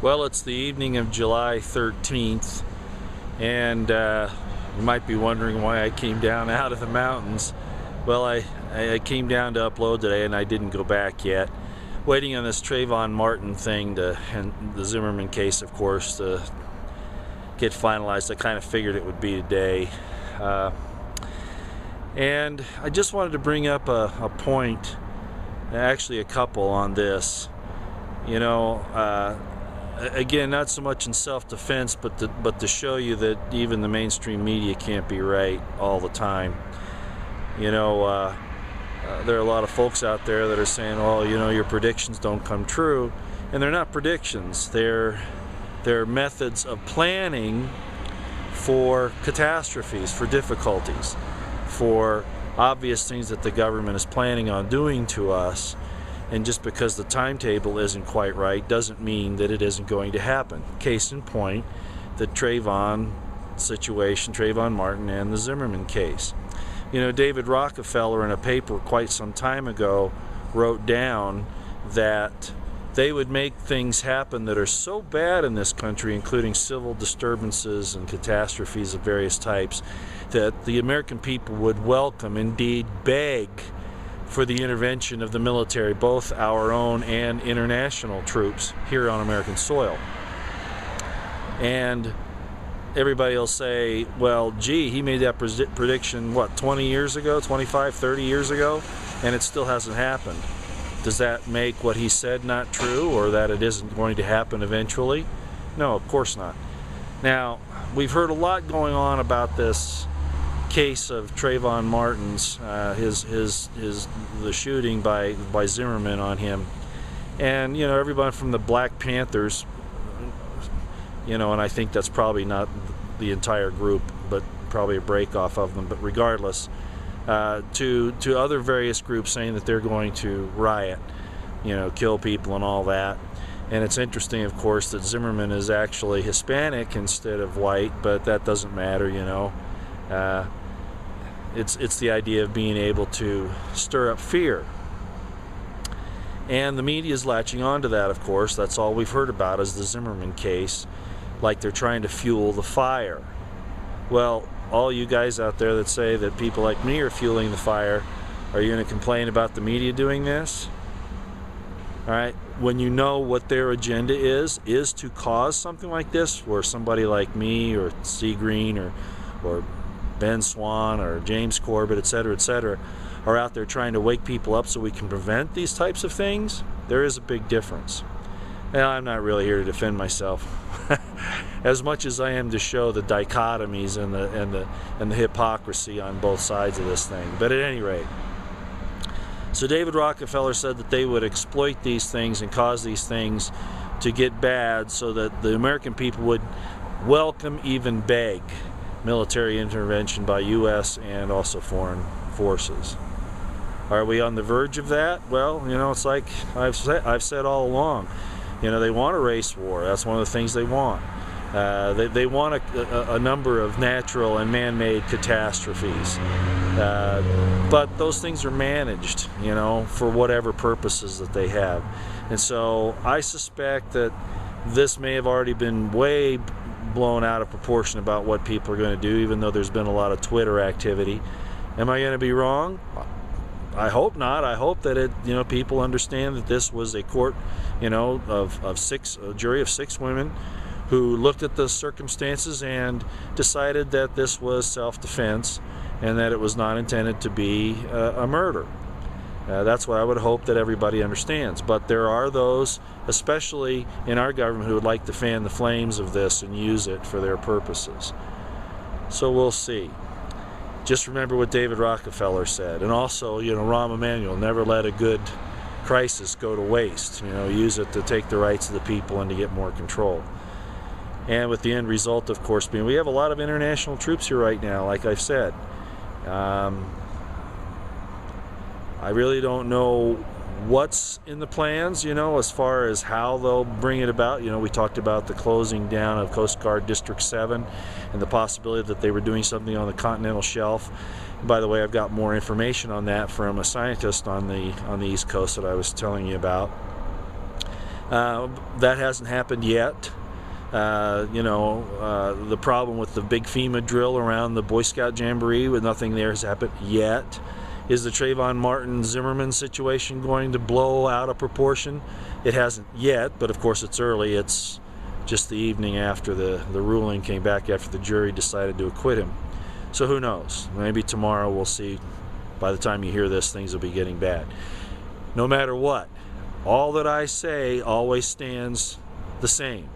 Well, it's the evening of July 13th, and you might be wondering why I came down out of the mountains. Well, I came down to upload today, and I didn't go back yet. Waiting on this Trayvon Martin thing and the Zimmerman case, of course, to get finalized. I kind of figured it would be today. And I just wanted to bring up a point, actually a couple on this. You know, again, not so much in self-defense, but to show you that even the mainstream media can't be right all the time. You know, there are a lot of folks out there that are saying, "Oh, you know, your predictions don't come true," and they're not predictions. They're methods of planning for catastrophes, for difficulties, for obvious things that the government is planning on doing to us. And just because the timetable isn't quite right doesn't mean that it isn't going to happen. Case in point, the Trayvon situation, Trayvon Martin and the Zimmerman case. You know, David Rockefeller in a paper quite some time ago wrote down that they would make things happen that are so bad in this country, including civil disturbances and catastrophes of various types, that the American people would welcome, indeed beg, for the intervention of the military, both our own and international troops here on American soil. And everybody will say, well, gee, he made that prediction, what, 20 years ago, 25, 30 years ago, and it still hasn't happened. Does that make what he said not true, or that it isn't going to happen eventually? No, of course not. Now, we've heard a lot going on about this case of Trayvon Martin's, the shooting by Zimmerman on him, and you know, everyone from the Black Panthers, you know, and I think that's probably not the entire group, but probably a break off of them, but regardless, to other various groups saying that they're going to riot, you know, kill people and all that. And it's interesting, of course, that Zimmerman is actually Hispanic instead of white, but that doesn't matter, you know. It's the idea of being able to stir up fear. And the media is latching on to that, of course. That's all we've heard about is the Zimmerman case, like they're trying to fuel the fire. Well, all you guys out there that say that people like me are fueling the fire, are you going to complain about the media doing this? All right, when you know what their agenda is to cause something like this, where somebody like me or C. Green or Ben Swan or James Corbett, etc., are out there trying to wake people up so we can prevent these types of things, there is a big difference. Now, I'm not really here to defend myself as much as I am to show the dichotomies and the hypocrisy on both sides of this thing. But at any rate, so David Rockefeller said that they would exploit these things and cause these things to get bad so that the American people would welcome, even beg, military intervention by US and also foreign forces. Are we on the verge of that? Well, you know, it's like I've said all along. You know, they want a race war. That's one of the things they want. They want a number of natural and man-made catastrophes. But those things are managed, you know, for whatever purposes that they have. And so I suspect that this may have already been way blown out of proportion about what people are going to do, even though there's been a lot of Twitter activity. Am I going to be wrong? I hope not. I hope that people understand that this was a court, you know, a jury of 6 women who looked at the circumstances and decided that this was self-defense and that it was not intended to be a murder. That's what I would hope that everybody understands. But there are those, especially in our government, who would like to fan the flames of this and use it for their purposes. So we'll see. Just remember what David Rockefeller said. And also, you know, Rahm Emanuel, never let a good crisis go to waste. You know, use it to take the rights of the people and to get more control. And with the end result, of course, being we have a lot of international troops here right now, like I've said. I really don't know what's in the plans, you know, as far as how they'll bring it about. You know, we talked about the closing down of Coast Guard District 7 and the possibility that they were doing something on the continental shelf. And by the way, I've got more information on that from a scientist on the East Coast that I was telling you about. That hasn't happened yet. The problem with the big FEMA drill around the Boy Scout Jamboree, with nothing there has happened yet. Is the Trayvon Martin Zimmerman situation going to blow out of proportion? It hasn't yet, but of course it's early. It's just the evening after the ruling came back, after the jury decided to acquit him. So who knows? Maybe tomorrow we'll see. By the time you hear this, things will be getting bad. No matter what, all that I say always stands the same.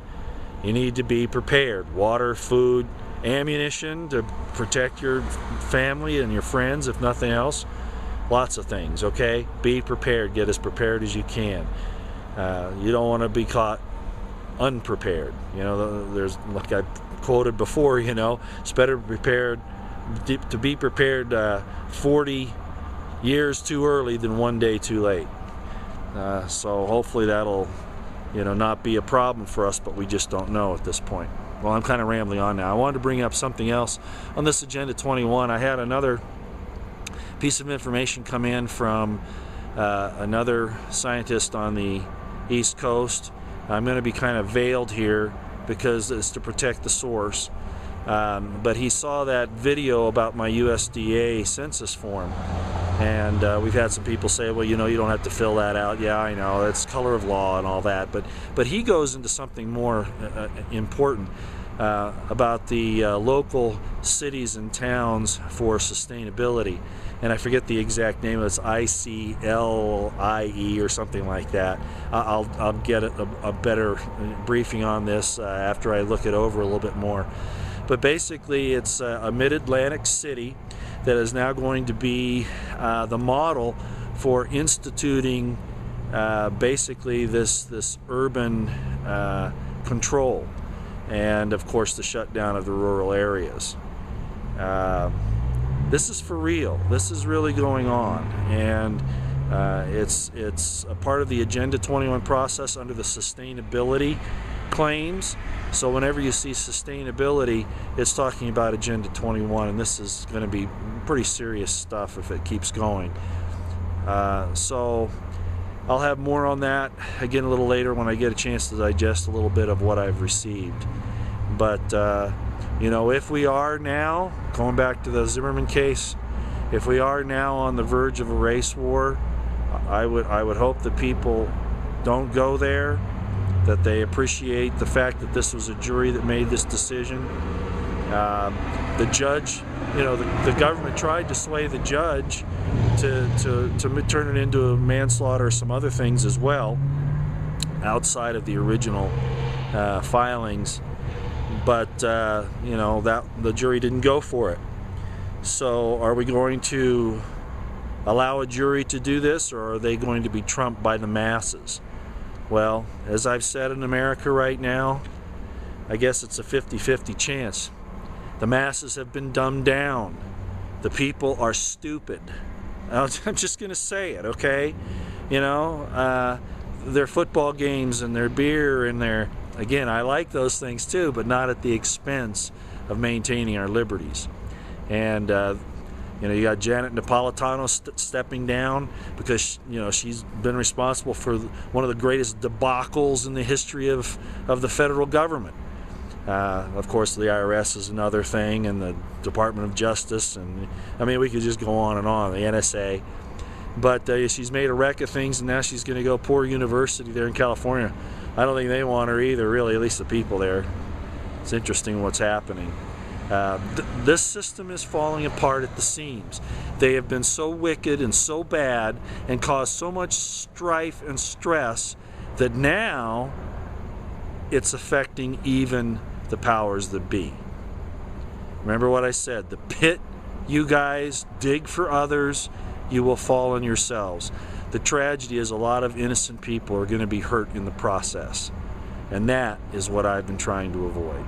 You need to be prepared. Water, food, ammunition to protect your family and your friends, if nothing else. Lots of things, okay? Be prepared. Get as prepared as you can. You don't want to be caught unprepared. There's, like I quoted before, it's better prepared to be prepared 40 years too early than one day too late. So hopefully that'll not be a problem for us, but we just don't know at this point. Well, I'm kind of rambling on now. I wanted to bring up something else on this Agenda 21. I had another piece of information come in from another scientist on the East Coast. I'm going to be kind of veiled here because it's to protect the source. But he saw that video about my USDA census form. And we've had some people say, well, you don't have to fill that out. Yeah, I know, it's color of law and all that. But he goes into something more important about the local cities and towns for sustainability. And I forget the exact name. It's ICLIE or something like that. I'll get a better briefing on this after I look it over a little bit more. But basically, it's a mid-Atlantic city that is now going to be the model for instituting basically this urban control, and of course the shutdown of the rural areas. This is for real. This is really going on, and it's a part of the Agenda 21 process under the sustainability claims. So whenever you see sustainability, it's talking about Agenda 21, and this is going to be pretty serious stuff if it keeps going. So I'll have more on that again a little later when I get a chance to digest a little bit of what I've received. But if we are now, going back to the Zimmerman case, if we are now on the verge of a race war, I would hope that people don't go there, that they appreciate the fact that this was a jury that made this decision. The judge, the government tried to sway the judge to turn it into a manslaughter or some other things as well, outside of the original filings. But that the jury didn't go for it. So are we going to allow a jury to do this, or are they going to be trumped by the masses? Well, as I've said, in America right now, I guess it's a 50-50 chance. The masses have been dumbed down. The people are stupid. I'm just going to say it, okay? Their football games and their beer and their... Again, I like those things too, but not at the expense of maintaining our liberties. And you got Janet Napolitano stepping down because she's been responsible for one of the greatest debacles in the history of the federal government. Of course, the IRS is another thing, and the Department of Justice, and we could just go on and on. The NSA. But she's made a wreck of things, and now she's going to go Poor University there in California. I don't think they want her either, really, at least the people there. It's interesting what's happening. This system is falling apart at the seams. They have been so wicked and so bad and caused so much strife and stress that now it's affecting even the powers that be. Remember what I said, the pit you guys dig for others, you will fall on yourselves. The tragedy is a lot of innocent people are going to be hurt in the process. And that is what I've been trying to avoid.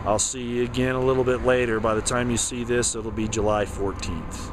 I'll see you again a little bit later. By the time you see this, it'll be July 14th.